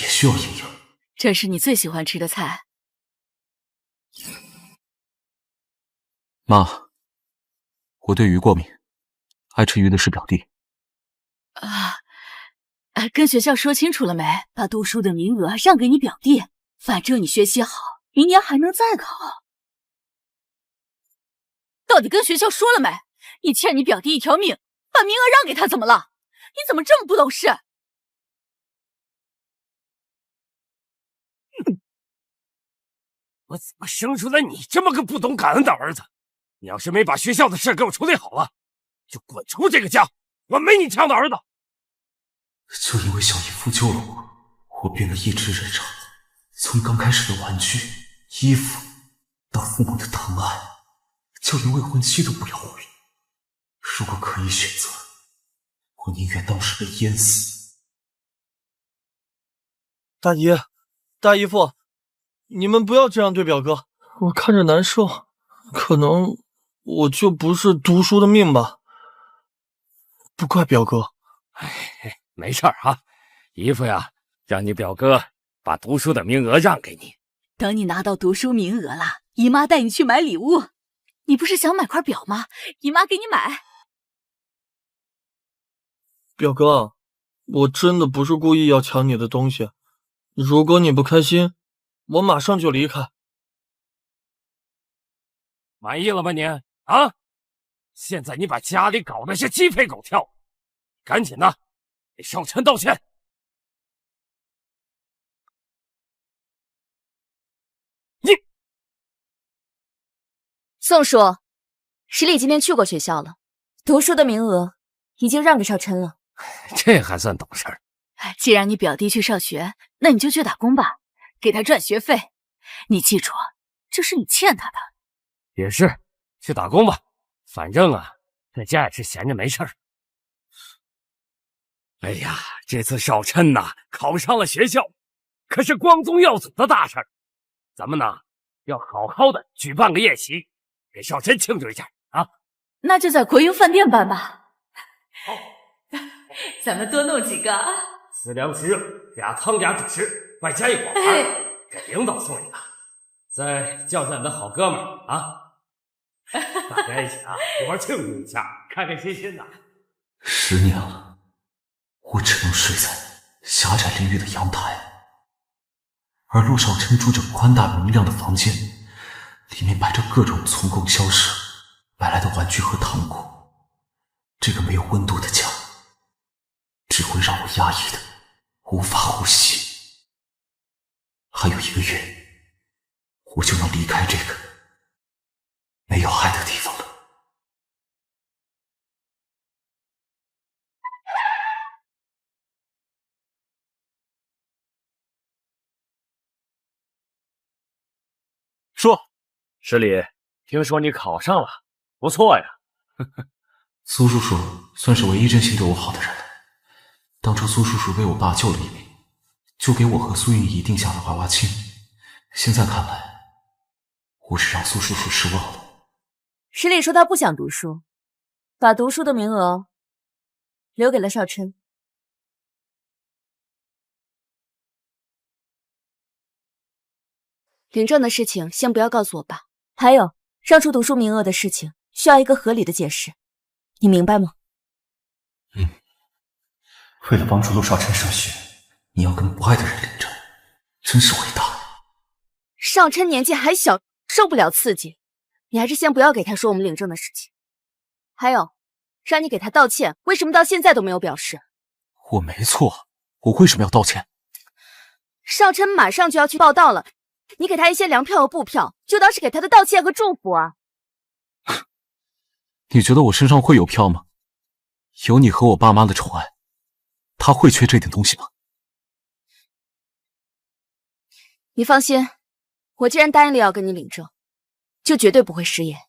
也需要营养。
这是你最喜欢吃的菜。
妈，我对鱼过敏，爱吃鱼的是表弟。
跟学校说清楚了没？把读书的名额让给你表弟，反正你学习好，明年还能再考。到底跟学校说了没？你欠你表弟一条命，把名额让给他怎么了？你怎么这么不懂事？
我怎么生出来你这么个不懂感恩的儿子？你要是没把学校的事给我处理好了，就滚出这个家！我没你这样的儿子。
就因为小姨夫救了我，我变得一直忍让，从刚开始的玩具、衣服，到父母的疼爱，就连未婚妻都不要我了。如果可以选择，我宁愿当时被淹死。
大姨、大姨夫，你们不要这样对表哥，我看着难受。可能我就不是读书的命吧，不怪表哥。
没事啊，姨夫呀，让你表哥把读书的名额让给你。
等你拿到读书名额了，姨妈带你去买礼物。你不是想买块表吗？姨妈给你买。
表哥，我真的不是故意要抢你的东西，如果你不开心，我马上就离开。
满意了吧你？啊！现在你把家里搞得是鸡飞狗跳，赶紧的给少琛道歉。
宋叔，十里今天去过学校了，读书的名额已经让给少琛了。
这还算懂事儿？
既然你表弟去上学，那你就去打工吧，给他赚学费。你记住，这是你欠他的。
也是，去打工吧，反正啊，在家也是闲着没事儿。哎呀，这次少琛呐考上了学校，可是光宗耀祖的大事儿，咱们呢要好好的举办个宴席，给少琛庆祝一下啊！
那就在国营饭店办吧。咱们多弄几个啊
4两鸡肉，2汤2主食，外加一果盘，给领导送一个，再叫上你的好哥们儿啊，大家一起啊一块庆祝一下，开开心心的。
10年了，我只能睡在狭窄淋浴的阳台，而陆少琛住着宽大明亮的房间，里面摆着各种从共销社买来的玩具和糖果。这个没有温度的家，只会让我压抑的无法呼吸。还有1个月，我就能离开这个没有爱的地方了。
说，十里，听说你考上了，不错呀。
苏叔叔算是唯一真心对我好的人了。当初苏叔叔为我爸救了一命，就给我和苏韵仪定下了娃娃亲。现在看来，我是让苏叔叔失望了。
十里说他不想读书，把读书的名额留给了少琛。领证的事情先不要告诉我爸，还有让出读书名额的事情需要一个合理的解释，你明白吗？
为了帮助陆少琛升学，你要跟不爱的人领证，真是伟大。
少琛年纪还小，受不了刺激，你还是先不要给他说我们领证的事情。还有，让你给他道歉，为什么到现在都没有表示？
我没错，我为什么要道歉？
少琛马上就要去报到了，你给他一些粮票和布票，就当是给他的道歉和祝福啊。
你觉得我身上会有票吗？有你和我爸妈的宠爱，他会缺这点东西吗？
你放心，我既然答应了要跟你领证，就绝对不会食言。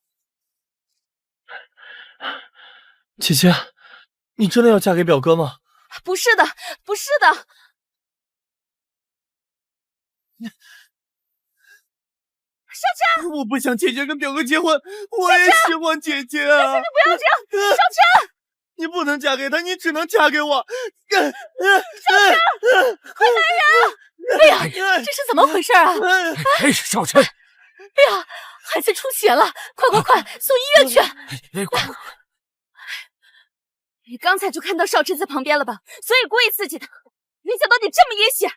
姐姐，你真的要嫁给表哥吗？
不是的，不是的。少琛，
我不想姐姐跟表哥结婚，我也喜欢姐姐啊！
少琛，你不要这样，少琛，
你不能嫁给他，你只能嫁给我。
少琛，快来人！哎呀，这是怎么回事啊？
哎，少琛！
哎呀，孩子出血了，快，送医院去！
哎，快！
你刚才就看到少琛在旁边了吧？所以故意刺激他，没想到你这么阴险。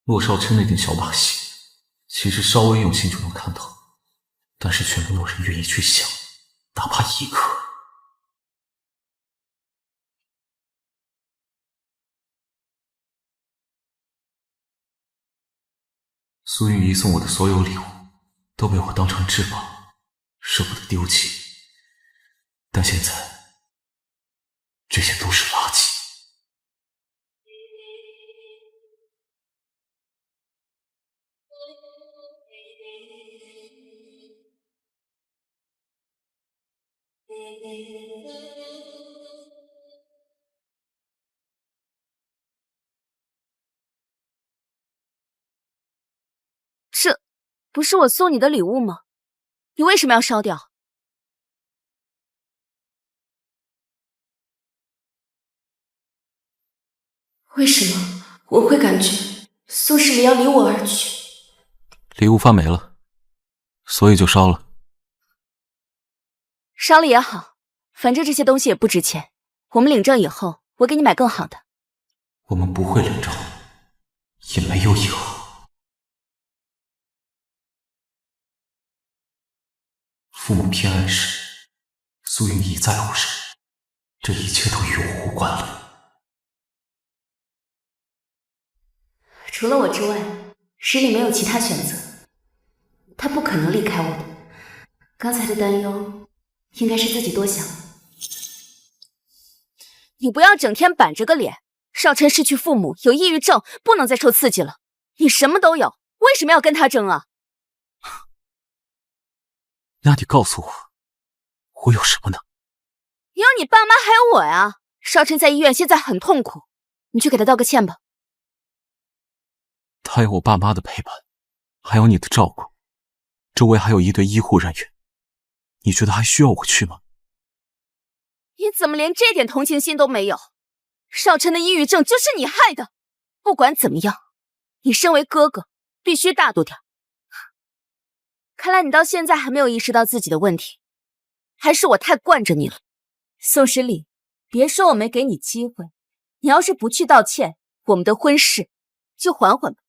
陆少琛那点小把戏，其实稍微用心就能看到，但是却没有人愿意去想，哪怕一刻。苏韵仪送我的所有礼物，都被我当成至宝，舍不得丢弃。但现在，这些都是垃圾。
这不是我送你的礼物吗？你为什么要烧掉？为什么我会感觉苏世离要离我而去？
礼物发霉了，所以就烧了。
烧了也好，反正这些东西也不值钱。我们领证以后，我给你买更好的。
我们不会领证，也没有以后。父母偏爱时，苏韵仪在乎时，这一切都与我无关了。
除了我之外，石里没有其他选择，他不可能离开我的。刚才的担忧，应该是自己多想。你不要整天板着个脸。少琛失去父母，有抑郁症，不能再受刺激了。你什么都有，为什么要跟他争啊？
那你告诉我，我有什么呢？
有你爸妈还有我呀。少琛在医院现在很痛苦，你去给他道个歉吧。
他有我爸妈的陪伴，还有你的照顾，周围还有一队医护人员，你觉得还需要我去吗？
你怎么连这点同情心都没有？少琛的抑郁症就是你害的。不管怎么样，你身为哥哥，必须大度点。看来你到现在还没有意识到自己的问题，还是我太惯着你了。宋十里，别说我没给你机会，你要是不去道歉，我们的婚事就缓缓吧。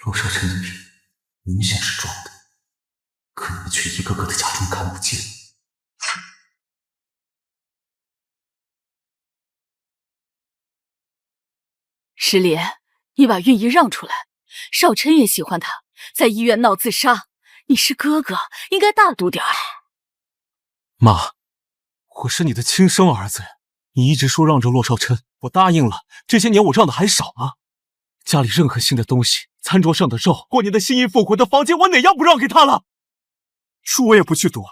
陆少琛的病明显是装的，可你们却一个个的假装看不见。
石里，你把韵仪让出来，少琛也喜欢他，在医院闹自杀，你是哥哥，应该大度点儿。
妈，我是你的亲生儿子，你一直说让着骆少琛，我答应了，这些年我让的还少吗？家里任何新的东西，餐桌上的肉，过年的新衣服，我的房间，我哪样不让给他了？书我也不去读，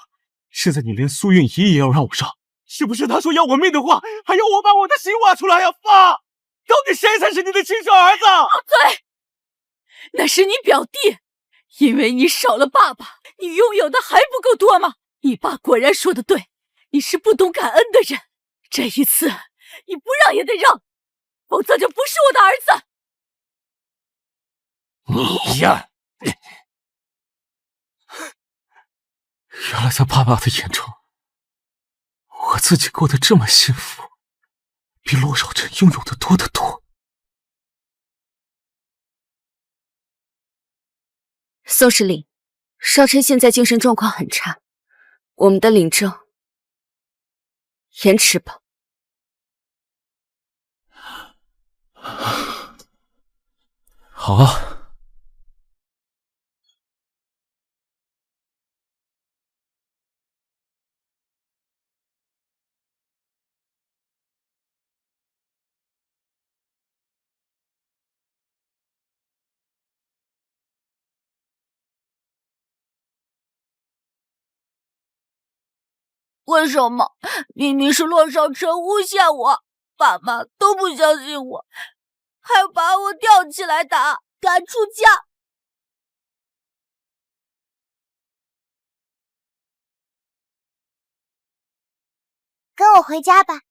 现在你连苏韵仪也要让我上，是不是他说要我命的话，还要我把我的心挖出来呀？爸，到底谁才是你的亲生儿子？
闭嘴！那是你表弟，因为你少了爸爸，你拥有的还不够多吗？你爸果然说的对，你是不懂感恩的人。这一次你不让也得让，否则就不是我的儿子。
你呀！原来在爸妈的眼中，我自己过得这么幸福，比骆少琛拥有的多得多。
宋十里，少琛现在精神状况很差，我们的领证延迟吧。
好啊。
为什么？明明是骆少琛诬陷我，爸妈都不相信我，还把我吊起来打，赶出家。
跟我回家吧。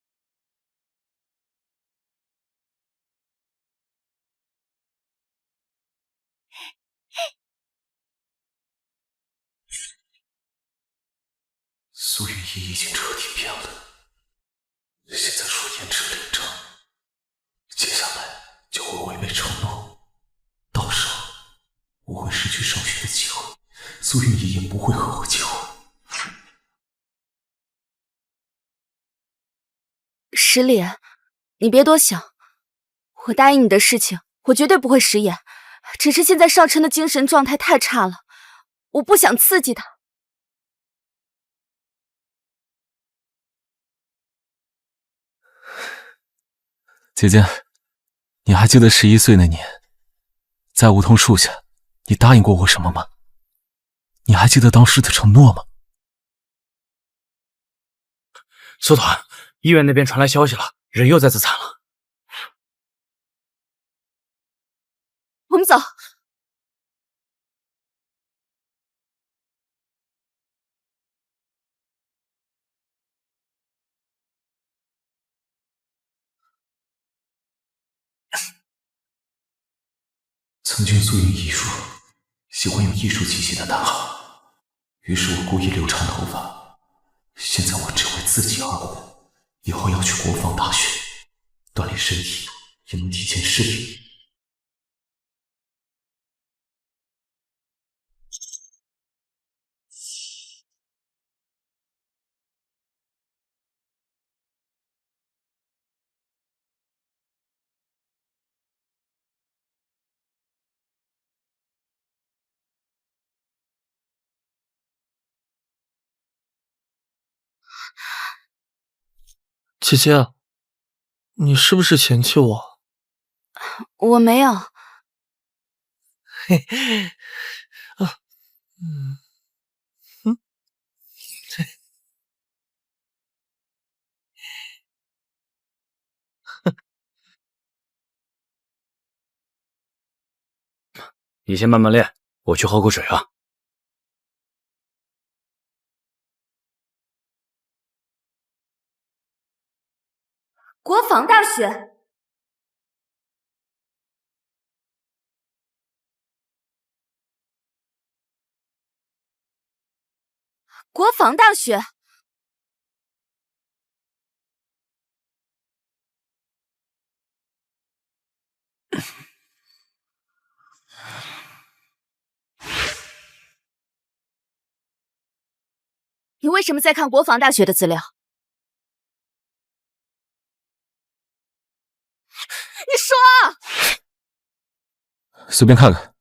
苏韵仪已经彻底变了，现在说延迟领证，接下来就会违背承诺，到时候我会失去上学的机会，苏韵仪也不会和我结婚。
十里，你别多想，我答应你的事情，我绝对不会食言。只是现在少琛的精神状态太差了，我不想刺激他。
姐姐，你还记得11岁那年，在梧桐树下，你答应过我什么吗？你还记得当时的承诺吗？
苏团，医院那边传来消息了，人又再次惨了。
我们走。
曾经苏韵仪说喜欢有艺术气息的男孩，于是我故意留长头发。现在我只为自己而活，以后要去国防大学锻炼身体，也能体现事业。
姐姐，你是不是嫌弃我？
我没有。
嘿，
你先慢慢练，我去喝口水啊。
国防大学。国防大学。你为什么在看国防大学的资料？你说啊！
随便看看。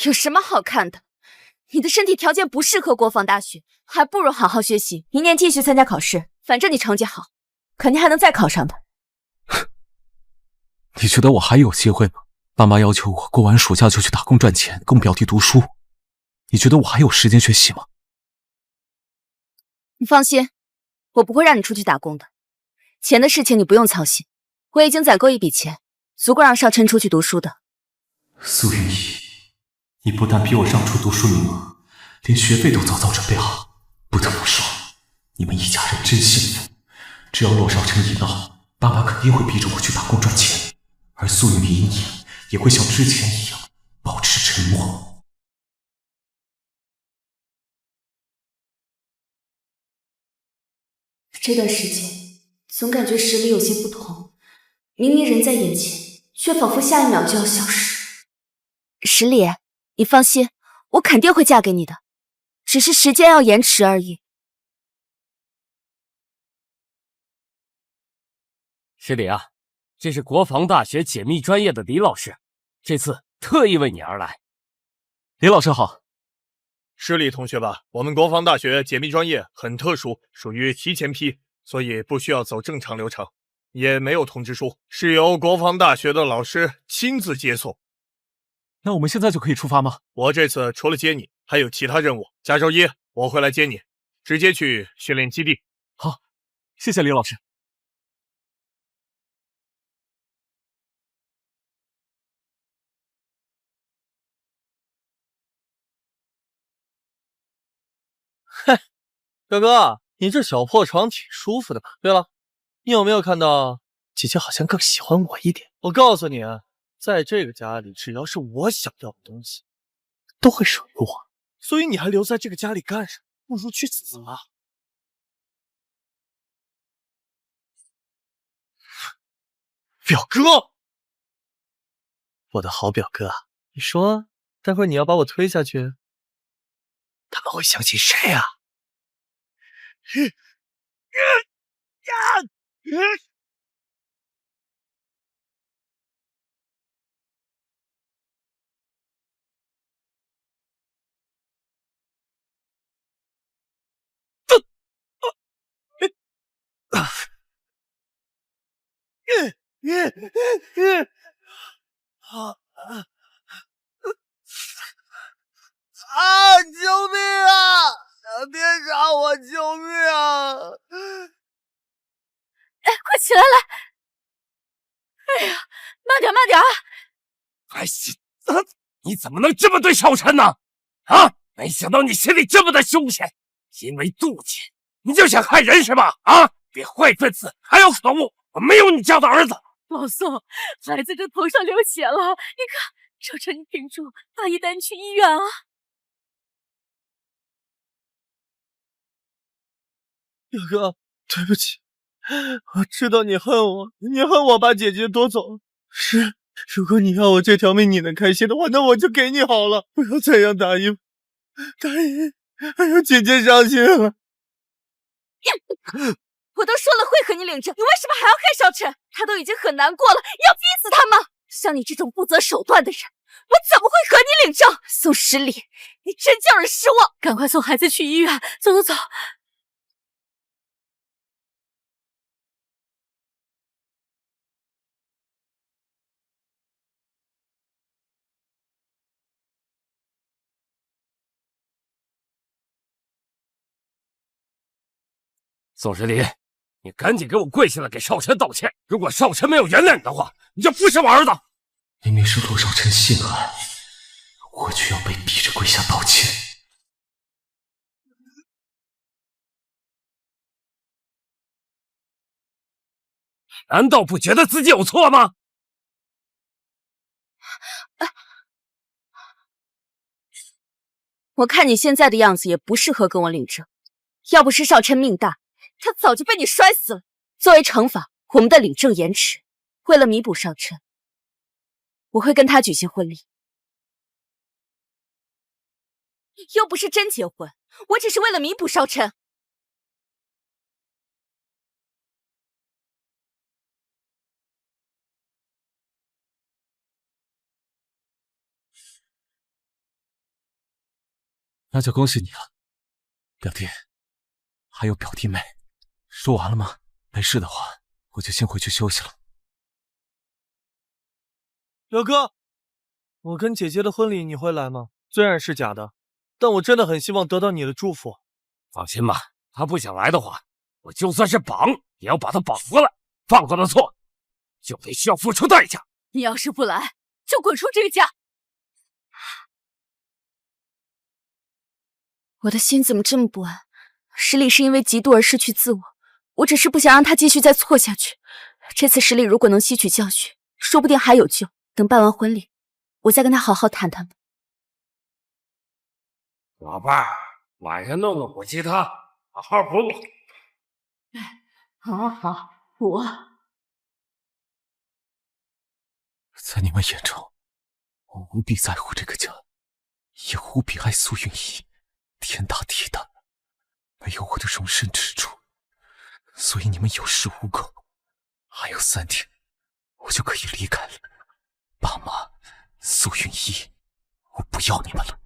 有什么好看的？你的身体条件不适合国防大学，还不如好好学习，明年继续参加考试。反正你成绩好，肯定还能再考上的。
你觉得我还有机会吗？爸妈要求我过完暑假就去打工赚钱，供表弟读书。你觉得我还有时间学习吗？
你放心，我不会让你出去打工的。钱的事情你不用操心，我已经攒够一笔钱，足够让少琛出去读书的。
苏云逸，你不但比我让出读书名额，连学费都早早准备好。不得不说，你们一家人真幸福。只要洛少琛一闹，爸妈肯定会逼着我去打工赚钱，而苏云逸也会像之前一样保持沉默。
这段时间总感觉实力有些不同，明明人在眼前，却仿佛下一秒就要消失。十里，你放心，我肯定会嫁给你的，只是时间要延迟而已。
十里啊，这是国防大学解密专业的李老师，这次特意为你而来。
李老师好。
十里同学吧，我们国防大学解密专业很特殊，属于提前批，所以不需要走正常流程，也没有通知书，是由国防大学的老师亲自接送。
那我们现在就可以出发吗？
我这次除了接你，还有其他任务。下周一我会来接你，直接去训练基地。
好，谢谢李老师。
哥哥，你这小破床挺舒服的吧？对了，你有没有看到姐姐好像更喜欢我一点？我告诉你啊，在这个家里，只要是我想要的东西，都会属于我。所以你还留在这个家里干什么？不如去死啊！表哥，我的好表哥啊，你说待会儿你要把我推下去，他们会想起谁啊？救命啊！别杀我！救命啊！
哎，快起来来！哎呀，慢点慢点！
还行，你怎么能这么对少琛呢？啊！没想到你心里这么的凶险，因为妒忌你就想害人是吧？啊！别坏分子，还有可恶！我没有你这样的儿子。
老宋，孩子这头上流血了，你看，少琛，你挺住，阿姨带你去医院啊。
表哥，对不起，我知道你恨我，你恨我把姐姐夺走。如果你要我这条命你能开心的话，那我就给你好了，不要再让大姨还有姐姐伤心了。
我都说了会和你领证，你为什么还要害少琛？他都已经很难过了，要逼死他吗？像你这种不择手段的人，我怎么会和你领证？宋十里，你真叫人失望！
赶快送孩子去医院，走走走。
宋时林，你赶紧给我跪下来给少臣道歉！如果少臣没有原谅你的话，你就不是我儿子。
明明是罗少臣心寒，我却要被逼着跪下道歉。
难道不觉得自己有错吗？
我看你现在的样子也不适合跟我领证，要不是少臣命大，他早就被你摔死了。作为惩罚，我们的领证延迟。为了弥补少臣，我会跟他举行婚礼。又不是真结婚，我只是为了弥补少臣。
那就恭喜你了，表弟，还有表弟妹。说完了吗？没事的话，我就先回去休息了。
表哥，我跟姐姐的婚礼你会来吗？虽然是假的，但我真的很希望得到你的祝福。
放心吧，他不想来的话，我就算是绑，也要把他绑回来。犯过的错，就得需要付出代价。
你要是不来，就滚出这个家！
我的心怎么这么不安？十里是因为嫉妒而失去自我，我只是不想让他继续再错下去。这次十里如果能吸取教训，说不定还有救。等办完婚礼，我再跟他好好谈谈吧。
老伴儿，晚上弄个补鸡汤，好好补补。
好，补。
在你们眼中，我无比在乎这个家，也无比爱苏云逸，天大地大，没有我的容身之处。所以你们有恃无恐，还有3天，我就可以离开了。爸妈，苏云逸，我不要你们了。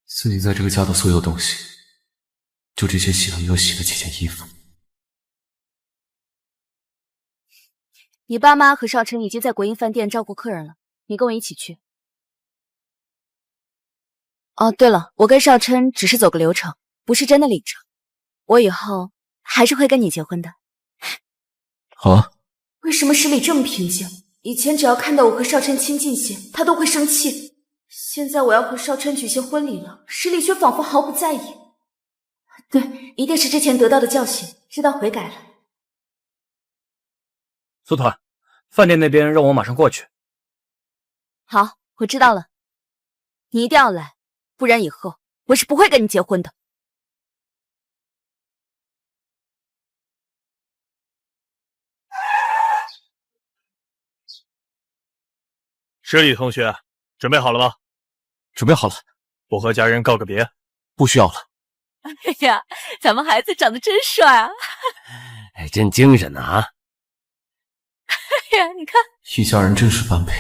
自己在这个家的所有东西，就这些洗了又洗的几件衣服。
你爸妈和少臣已经在国营饭店照顾客人了，你跟我一起去。哦，对了，我跟少琛只是走个流程，不是真的领证。我以后还是会跟你结婚的。
好啊。
为什么十里这么平静？以前只要看到我和少琛亲近些，他都会生气。现在我要和少琛举行婚礼了，十里却仿佛毫不在意。对，一定是之前得到的教训，知道悔改了。
苏团，饭店那边让我马上过去。
好，我知道了，你一定要来，不然以后我是不会跟你结婚的。
十里同学，准备好了吗？
准备好了。
我和家人告个别。
不需要了。
哎呀，咱们孩子长得真帅啊！
哎，真精神啊！
哎呀，你看，
一家人真是般配。